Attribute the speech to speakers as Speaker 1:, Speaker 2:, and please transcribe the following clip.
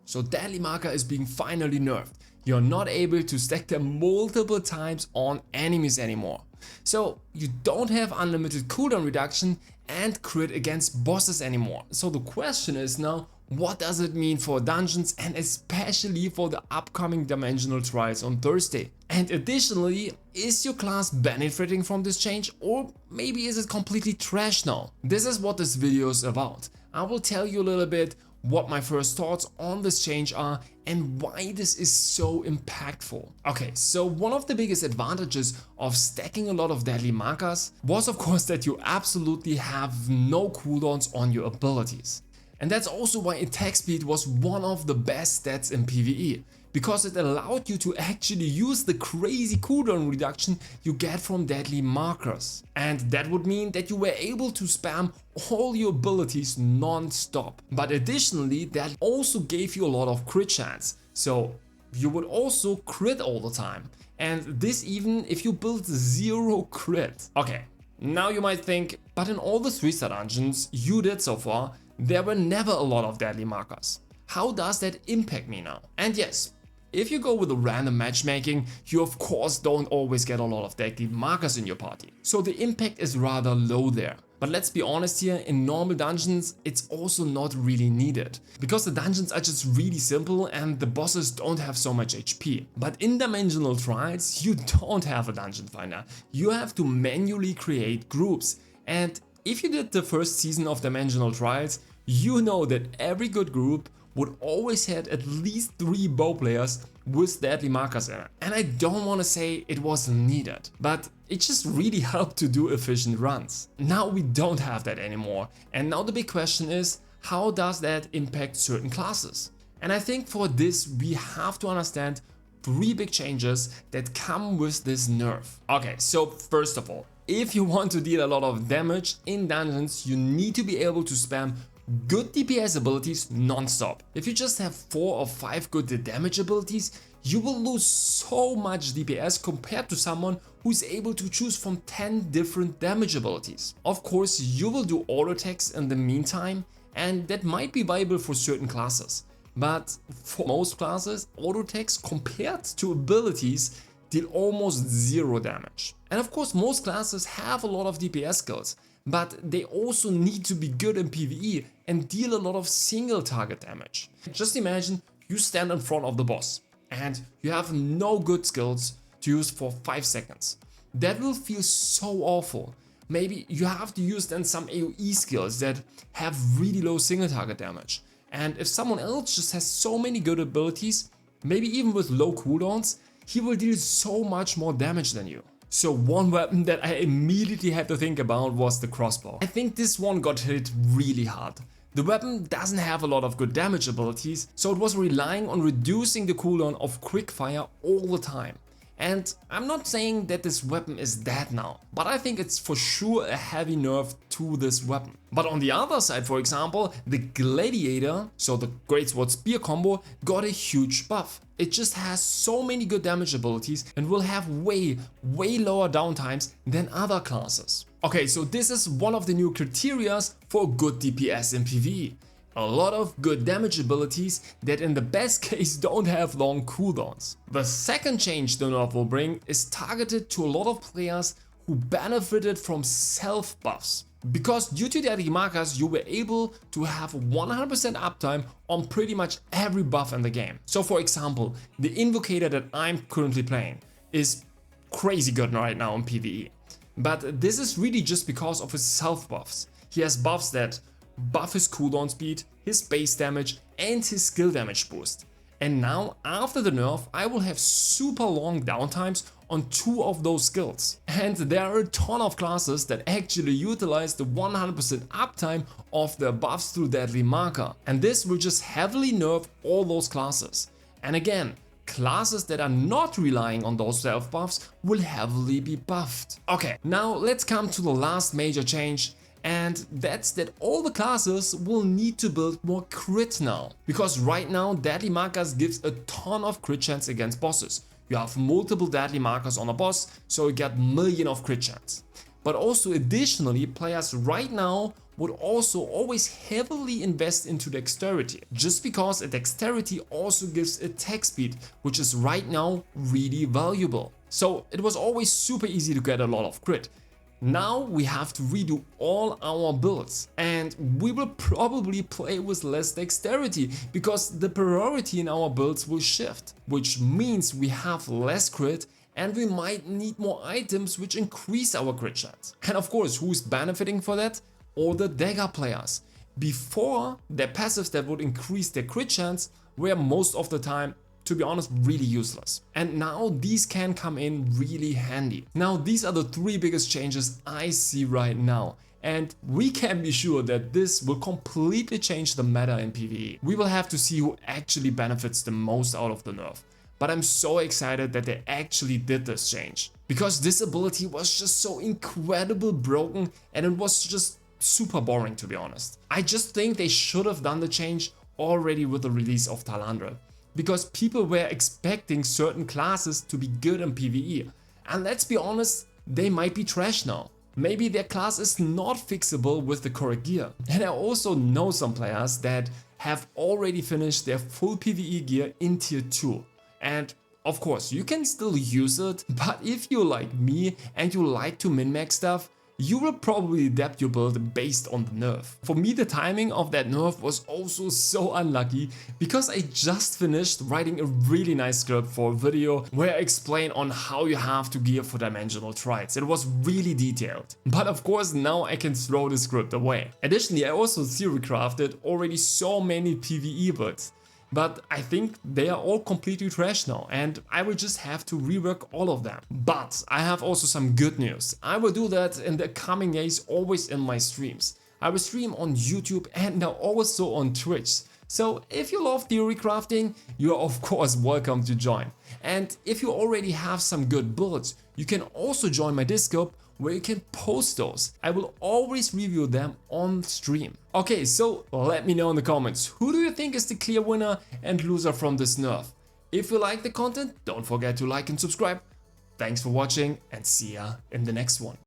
Speaker 1: So deadly marker is being finally nerfed. You're not able to stack them multiple times on enemies anymore. So you don't have unlimited cooldown reduction and crit against bosses anymore. So the question is now, what does it mean for dungeons and especially for the upcoming dimensional trials on Thursday? And additionally, is your class benefiting from this change, or maybe is it completely trash now? This is what this video is about. I will tell you a little bit what my first thoughts on this change are and why this is so impactful. Okay, so one of the biggest advantages of stacking a lot of deadly markers was of course that you absolutely have no cooldowns on your abilities. And that's also why attack speed was one of the best stats in PvE, because it allowed you to actually use the crazy cooldown reduction you get from deadly markers. And that would mean that you were able to spam all your abilities non-stop. But additionally, that also gave you a lot of crit chance, so you would also crit all the time. And this even if you build 0 crit. Okay, now you might think, but in all the 3-star dungeons you did so far, there were never a lot of deadly markers. How does that impact me now? And yes, if you go with a random matchmaking, you of course don't always get a lot of deadly markers in your party. So the impact is rather low there. But let's be honest here, in normal dungeons it's also not really needed, because the dungeons are just really simple and the bosses don't have so much HP. But in dimensional trials you don't have a dungeon finder, you have to manually create groups. And if you did the first season of Dimensional Trials, you know that every good group would always have at least 3 bow players with deadly markers in it. And I don't want to say it wasn't needed, but it just really helped to do efficient runs. Now we don't have that anymore, and now the big question is, how does that impact certain classes? And I think for this we have to understand 3 big changes that come with this nerf. Okay, so first of all, if you want to deal a lot of damage in dungeons, you need to be able to spam good DPS abilities non-stop. If you just have 4 or 5 good damage abilities, you will lose so much DPS compared to someone who's able to choose from 10 different damage abilities. Of course, you will do auto attacks in the meantime, and that might be viable for certain classes. But for most classes, auto attacks compared to abilities deal almost 0 damage. And of course most classes have a lot of DPS skills, but they also need to be good in PvE and deal a lot of single target damage. Just imagine you stand in front of the boss and you have no good skills to use for 5 seconds. That will feel so awful. Maybe you have to use then some AoE skills that have really low single target damage. And if someone else just has so many good abilities, maybe even with low cooldowns, he will deal so much more damage than you. So one weapon that I immediately had to think about was the crossbow. I think this one got hit really hard. The weapon doesn't have a lot of good damage abilities, so it was relying on reducing the cooldown of quickfire all the time. And I'm not saying that this weapon is dead now, but I think it's for sure a heavy nerf to this weapon. But on the other side, for example, the Gladiator, so the Greatsword Spear combo, got a huge buff. It just has so many good damage abilities and will have way lower downtimes than other classes. Okay, so this is one of the new criteria for good DPS in PvE. A lot of good damage abilities that in the best case don't have long cooldowns. The second change the nerf will bring is targeted to a lot of players who benefited from self buffs. Because due to deadly markers you were able to have 100% uptime on pretty much every buff in the game. So for example, the Invocator that I'm currently playing is crazy good right now in PvE. But this is really just because of his self buffs. He has buffs that buff his cooldown speed, his base damage and his skill damage boost. And now after the nerf I will have super long downtimes on 2 of those skills. And there are a ton of classes that actually utilize the 100% uptime of their buffs through deadly marker. And this will just heavily nerf all those classes. And again, classes that are not relying on those self buffs will heavily be buffed. Okay, now let's come to the last major change. And that's that all the classes will need to build more crit now. Because right now deadly markers gives a ton of crit chance against bosses. You have multiple deadly markers on a boss, so you get million of crit chance. But also additionally, players right now would also always heavily invest into dexterity, just because a dexterity also gives attack speed, which is right now really valuable. So it was always super easy to get a lot of crit. Now we have to redo all our builds, and we will probably play with less dexterity because the priority in our builds will shift, which means we have less crit and we might need more items which increase our crit chance. And of course, who's benefiting for that? All the dagger players. Before, their passives that would increase their crit chance were most of the time, to be honest, really useless. And now these can come in really handy. Now these are the 3 biggest changes I see right now. And we can be sure that this will completely change the meta in PvE. We will have to see who actually benefits the most out of the nerf. But I'm so excited that they actually did this change. Because this ability was just so incredibly broken and it was just super boring, to be honest. I just think they should have done the change already with the release of Talandra, because people were expecting certain classes to be good in PvE. And let's be honest, they might be trash now. Maybe their class is not fixable with the correct gear. And I also know some players that have already finished their full PvE gear in tier 2. And of course, you can still use it, but if you're like me and you like to min-max stuff, you will probably adapt your build based on the nerf. For me, the timing of that nerf was also so unlucky because I just finished writing a really nice script for a video where I explain on how you have to gear for dimensional trials. It was really detailed. But of course, now I can throw the script away. Additionally, I also theory crafted already so many PvE builds. But I think they are all completely trash now and I will just have to rework all of them. But I have also some good news. I will do that in the coming days, always in my streams. I will stream on YouTube and now also on Twitch. So if you love theory crafting, you are of course welcome to join. And if you already have some good builds, you can also join my Discord where you can post those. I will always review them on stream. Okay, so let me know in the comments, who do you think is the clear winner and loser from this nerf? If you like the content, don't forget to like and subscribe. Thanks for watching and see ya in the next one.